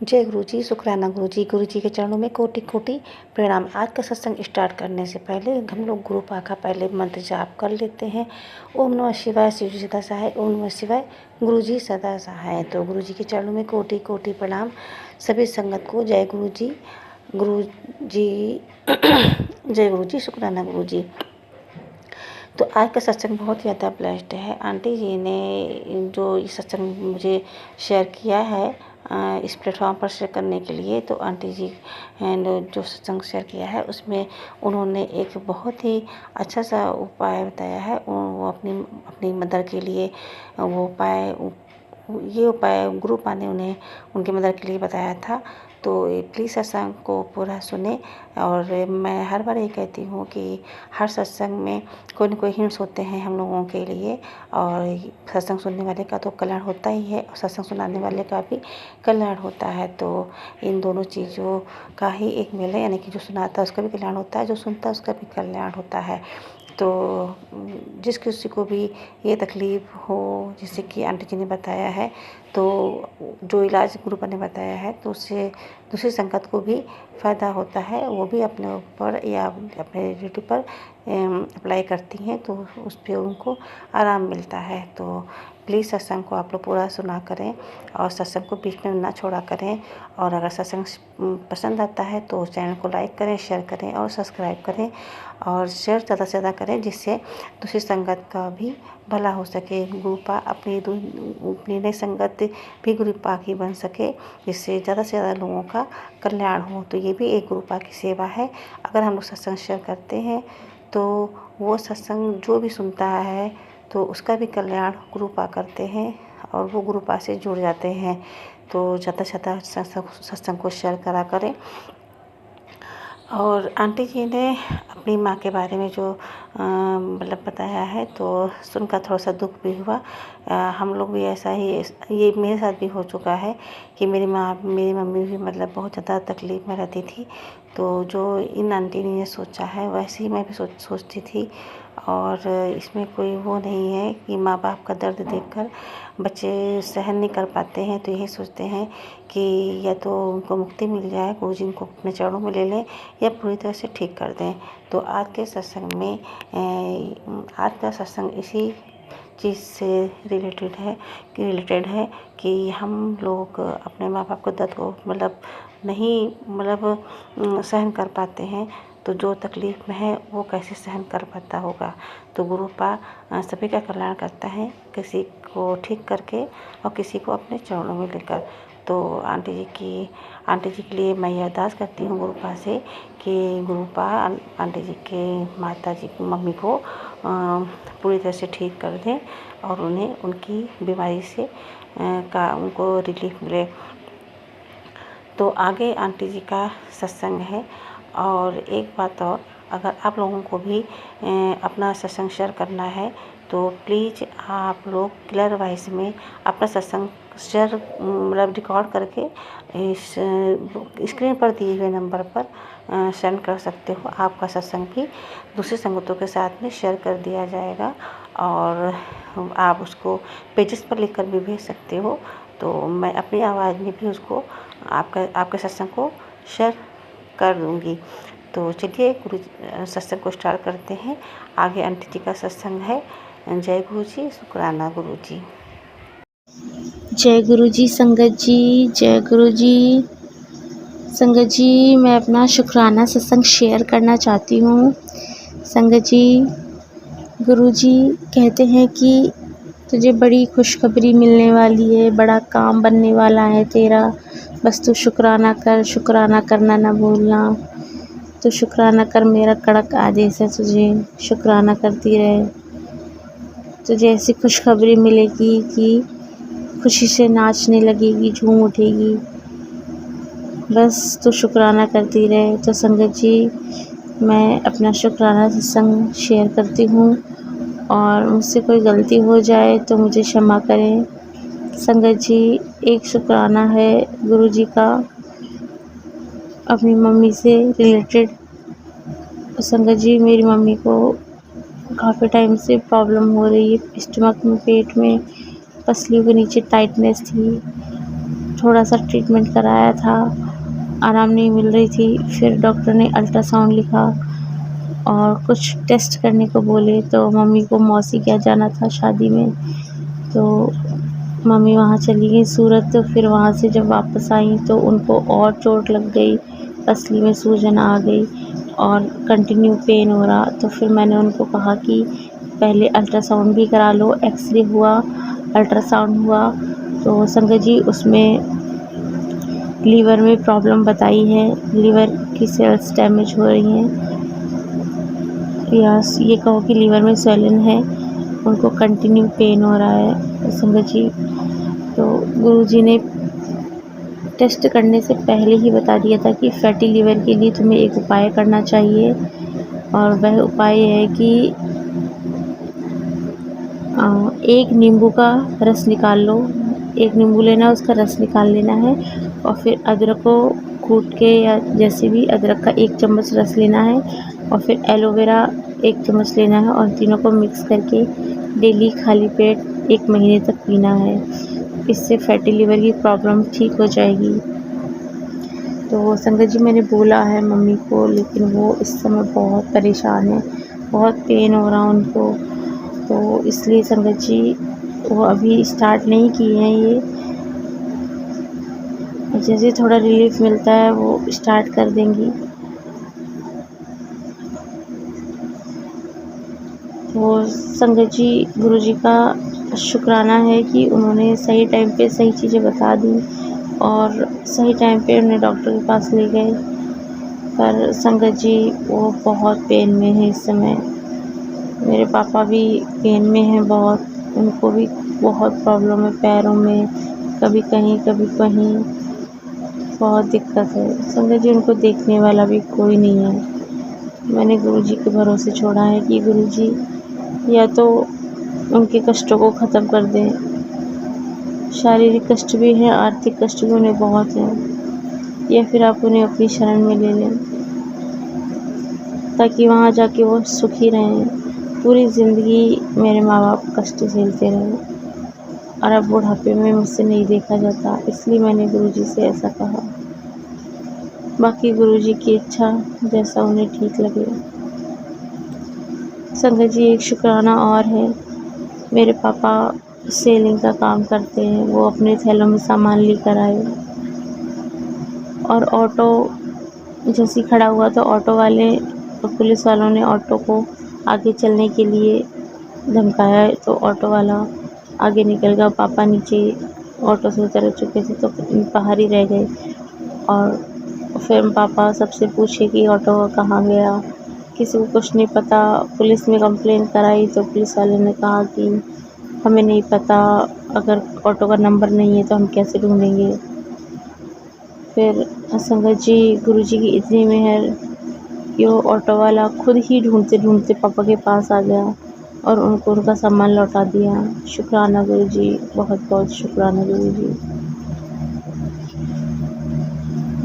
जय गुरु जी, शुक्राना गुरु जी के चरणों में कोटि कोटि प्रणाम। आज का सत्संग स्टार्ट करने से पहले हम लोग गुरु पाक का पहले मंत्र जाप कर लेते हैं। ओम नमः शिवाय, शिव जी सदा सहाय। ओम नमः शिवाय, गुरु जी सदा सहाय। तो गुरु जी के चरणों में कोटि कोटि प्रणाम। सभी संगत को जय गुरु जी। गुरु जी जय गुरु जी, शुक्राना गुरु जी। तो आज का सत्संग बहुत ज़्यादा ब्लेस्ड है। आंटी जी ने जो ये सत्संग मुझे शेयर किया है इस प्लेटफॉर्म पर शेयर करने के लिए, तो आंटी जी ने जो सत्संग शेयर किया है उसमें उन्होंने एक बहुत ही अच्छा सा उपाय बताया है। वो अपनी अपनी मदर के लिए वो उपाय गुरु पा ने उन्हें उनकी मदर के लिए बताया था। तो प्लीज़ सत्संग को पूरा सुने। और मैं हर बार ये कहती हूँ कि हर सत्संग में कोई न कोई हिंट्स होते हैं हम लोगों के लिए, और सत्संग सुनने वाले का तो कल्याण होता ही है और सत्संग सुनाने वाले का भी कल्याण होता है। तो इन दोनों चीज़ों का ही एक मेल है, यानी कि जो सुनाता है उसका भी कल्याण होता है, जो सुनता है उसका भी कल्याण होता है। तो जिस किसी को भी ये तकलीफ़ हो, जैसे कि आंटी जी ने बताया है, तो जो इलाज गुरु ने बताया है, तो उससे दूसरी संगत को भी फ़ायदा होता है। वो भी अपने ऊपर या अपने रिलेटिव पर अप्लाई करती हैं, तो उस पर उनको आराम मिलता है। तो प्लीज़ सत्संग को आप लोग पूरा सुना करें और सत्संग को बीच में ना छोड़ा करें। और अगर सत्संग पसंद आता है तो चैनल को लाइक करें, शेयर करें और सब्सक्राइब करें, और शेयर ज़्यादा से ज़्यादा करें, जिससे दूसरी संगत का भी भला हो सके। गुरु पा अपनी नई संगत भी गुरु पा की बन सके, जिससे ज़्यादा से ज़्यादा लोगों का कल्याण हो। तो ये भी एक गुरु पा की सेवा है। अगर हम लोग सत्संग शेयर करते हैं तो वो सत्संग जो भी सुनता है तो उसका भी कल्याण गुरु पा करते हैं और वो गुरु पा से जुड़ जाते हैं। तो ज़्यादा से ज़्यादा सत्संग को शेयर करा करें। और आंटी जी ने अपनी माँ के बारे में जो मतलब बताया है, तो सुनकर थोड़ा सा दुख भी हुआ। हम लोग भी ऐसा ही, ये मेरे साथ भी हो चुका है कि मेरी मम्मी भी मतलब बहुत ज़्यादा तकलीफ़ में रहती थी। तो जो इन आंटी ने सोचा है वैसे ही मैं भी सोचती थी। और इसमें कोई वो नहीं है कि माँ बाप का दर्द देखकर बच्चे सहन नहीं कर पाते हैं, तो यही सोचते हैं कि या तो उनको मुक्ति मिल जाए, गुरु जी उनको अपने चरणों में ले लें या पूरी तरह से ठीक कर दें। तो आज के सत्संग में आज का सत्संग इसी चीज़ से रिलेटेड है कि हम लोग अपने माँ बाप को दर्द को नहीं सहन कर पाते हैं, तो जो तकलीफ़ में है वो कैसे सहन कर पाता होगा। तो गुरु पा सभी का कल्याण करता है, किसी को ठीक करके और किसी को अपने चरणों में लेकर। तो आंटी जी के लिए मैं ये अरदास करती हूँ गुरु पा से कि गुरु पा आंटी जी के माता जी की मम्मी को पूरी तरह से ठीक कर दें और उन्हें उनकी बीमारी से उनको रिलीफ मिले। तो आगे आंटी जी का सत्संग है। और एक बात और, अगर आप लोगों को भी अपना सत्संग शेयर करना है तो प्लीज़ आप लोग क्लियर वॉइस में अपना सत्संग शेयर मतलब रिकॉर्ड करके इस स्क्रीन पर दिए हुए नंबर पर सेंड कर सकते हो। आपका सत्संग भी दूसरी संगतों के साथ में शेयर कर दिया जाएगा, और आप उसको पेजेस पर लिखकर भी भेज सकते हो। तो मैं अपनी आवाज़ में भी उसको आपके सत्संग को शेयर कर दूँगी। तो चलिए सत्संग को स्टार्ट करते हैं। आगे आंटी जी का सत्संग है। जय गुरु जी, शुक्राना गुरु जी। जय गुरु जी संगत जी, जय गुरु जी संगत जी। मैं अपना शुक्राना सत्संग शेयर करना चाहती हूँ। संगत जी, गुरु जी कहते हैं कि तुझे बड़ी खुशखबरी मिलने वाली है, बड़ा काम बनने वाला है तेरा, बस तू शुक्राना कर, शुक्राना करना ना भूलना। तो शुक्राना कर, मेरा कड़क आदेश है तुझे, शुक्राना करती रहे। तुझे ऐसी खुशखबरी मिलेगी कि खुशी से नाचने लगेगी, झूम उठेगी, बस तो शुक्राना करती रहे। तो संगत जी, मैं अपना शुक्राना सत्संग शेयर करती हूँ, और मुझसे कोई गलती हो जाए तो मुझे क्षमा करें। संगत जी, एक शुक्राना है गुरु जी का अपनी मम्मी से रिलेटेड। संगत जी, मेरी मम्मी को काफ़ी टाइम से प्रॉब्लम हो रही है, स्टमक में, पेट में, पसलियों के नीचे टाइटनेस थी। थोड़ा सा ट्रीटमेंट कराया था, आराम नहीं मिल रही थी। फिर डॉक्टर ने अल्ट्रासाउंड लिखा और कुछ टेस्ट करने को बोले, तो मम्मी को मौसी के यहाँ जाना था शादी में, तो मम्मी वहाँ चली गई सूरत। तो फिर वहाँ से जब वापस आई तो उनको और चोट लग गई, पसली में सूजन आ गई और कंटिन्यू पेन हो रहा। तो फिर मैंने उनको कहा कि पहले अल्ट्रासाउंड भी करा लो। एक्सरे हुआ, अल्ट्रासाउंड हुआ, तो संगत जी उसमें लीवर में प्रॉब्लम बताई है, लीवर की सेल्स डैमेज हो रही हैं, या ये कहो कि लीवर में स्वेलन है। उनको कंटिन्यू पेन हो रहा है संगत जी। तो गुरुजी ने टेस्ट करने से पहले ही बता दिया था कि फैटी लीवर के लिए तुम्हें एक उपाय करना चाहिए, और वह उपाय है कि एक नींबू का रस निकाल लो। एक नींबू लेना, उसका रस निकाल लेना है, और फिर अदरक को कूट के या जैसे भी अदरक का 1 चम्मच रस लेना है, और फिर एलोवेरा 1 चम्मच लेना है, और तीनों को मिक्स करके डेली खाली पेट 1 महीने तक पीना है। इससे फैटी लीवर की प्रॉब्लम ठीक हो जाएगी। तो संगत जी मैंने बोला है मम्मी को, लेकिन वो इस समय बहुत परेशान है, बहुत पेन हो रहा उनको। तो इसलिए संगत जी वो अभी स्टार्ट नहीं किए हैं ये, जैसे थोड़ा रिलीफ मिलता है वो स्टार्ट कर देंगी। तो संगत जी गुरुजी का शुक्राना है कि उन्होंने सही टाइम पे सही चीज़ें बता दी और सही टाइम पे उन्हें डॉक्टर के पास ले गए। पर संगत जी वो बहुत पेन में है इस समय। मेरे पापा भी पेन में हैं बहुत, उनको भी बहुत प्रॉब्लम है पैरों में, कभी कहीं कभी कहीं, बहुत दिक्कत है संगत जी। उनको देखने वाला भी कोई नहीं है। मैंने गुरुजी के भरोसे छोड़ा है कि गुरुजी या तो उनके कष्टों को ख़त्म कर दें, शारीरिक कष्ट भी हैं, आर्थिक कष्ट भी उन्हें बहुत हैं, या फिर आप उन्हें अपनी शरण में ले लें ताकि वहाँ जाके वो सुखी रहें। पूरी ज़िंदगी मेरे माँ बाप कष्ट झेलते रहे और अब बुढ़ापे में मुझसे नहीं देखा जाता, इसलिए मैंने गुरुजी से ऐसा कहा। बाकी गुरुजी की इच्छा, जैसा उन्हें ठीक लगे। संगत जी एक शुक्राना और है, मेरे पापा सेलिंग का काम करते हैं, वो अपने थैलों में सामान लेकर आए और ऑटो जैसे खड़ा हुआ तो ऑटो वाले और पुलिस वालों ने ऑटो को आगे चलने के लिए धमकाया, तो ऑटो वाला आगे निकल गया। पापा नीचे ऑटो से उतर चुके थे तो बाहर ही रह गए, और फिर पापा सबसे पूछे कि ऑटो कहाँ गया, किसी को कुछ नहीं पता। पुलिस में कंप्लेन कराई तो पुलिस वाले ने कहा कि हमें नहीं पता, अगर ऑटो का नंबर नहीं है तो हम कैसे ढूँढेंगे। फिर संगत जी गुरुजी की इतनी मेहर कि वो ऑटो वाला खुद ही ढूंढते ढूंढते पापा के पास आ गया और उनको उनका सामान लौटा दिया। शुक्राना गुरुजी, बहुत बहुत शुक्राना गुरुजी।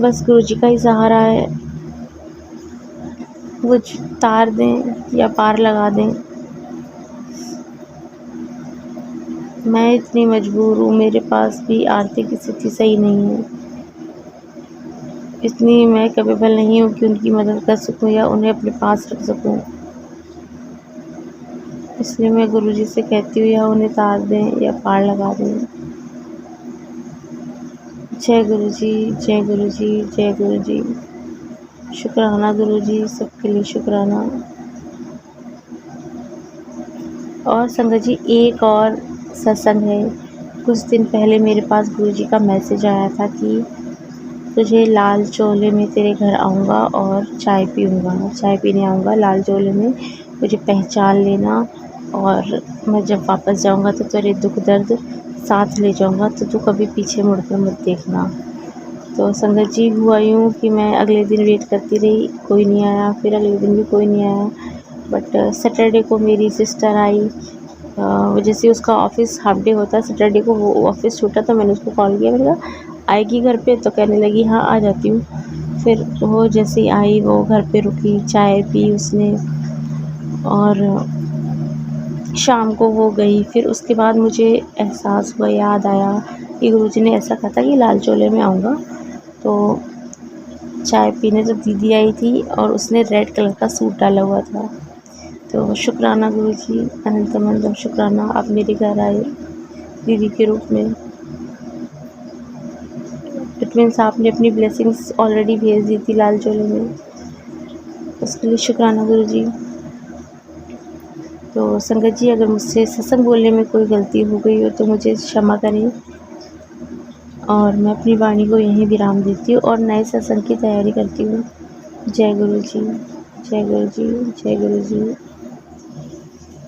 बस गुरुजी का ही सहारा है, वो तार दें या पार लगा दें। मैं इतनी मजबूर हूँ, मेरे पास भी आर्थिक स्थिति सही नहीं है, इतनी मैं कैपेबल नहीं हूँ कि उनकी मदद कर सकूँ या उन्हें अपने पास रख सकूँ। इसलिए मैं गुरुजी से कहती हूँ या उन्हें तार दें या पार लगा दें। जय गुरुजी, जय गुरुजी, जय गुरुजी। शुक्राना गुरुजी, सबके लिए शुक्राना। और संगत जी एक और सत्संग है। कुछ दिन पहले मेरे पास गुरुजी का मैसेज आया था कि तुझे लाल चोले में तेरे घर आऊँगा और चाय पीऊँगा, चाय पीने आऊँगा लाल चोले में, मुझे पहचान लेना, और मैं जब वापस जाऊँगा तो तेरे दुख दर्द साथ ले जाऊँगा, तो तू कभी पीछे मुड़कर मत देखना। तो संगत जी हुआ यूँ कि मैं अगले दिन वेट करती रही, कोई नहीं आया, फिर अगले दिन भी कोई नहीं आया। बट सैटरडे को मेरी सिस्टर आई, जैसे उसका ऑफ़िस हाफ डे होता है, सैटरडे को वो ऑफ़िस छूटा तो मैंने उसको कॉल किया, मैंने कहा आएगी घर पे, तो कहने लगी हाँ आ जाती हूँ। फिर वो जैसे ही आई वो घर पे रुकी, चाय पी उसने, और शाम को वो गई। फिर उसके बाद मुझे एहसास हुआ, याद आया कि गुरुजी ने ऐसा कहा था कि लाल चोले में आऊँगा। तो चाय पीने जब दीदी आई थी और उसने रेड कलर का सूट डाला हुआ था, तो शुक्राना गुरुजी, अनंतमंदम शुक्राना, आप मेरे घर आए दीदी के रूप में। इट मीन्स आपने अपनी ब्लेसिंग्स ऑलरेडी भेज दी थी लाल चोले में, उसके लिए शुक्राना गुरुजी। तो संगत जी, अगर मुझसे सत्संग बोलने में कोई गलती हो गई हो तो मुझे क्षमा करें, और मैं अपनी वाणी को यहीं विराम देती हूँ और नए सत्संग की तैयारी करती हूँ। जय गुरु जी, जय गुरु जी, जय गुरु जी।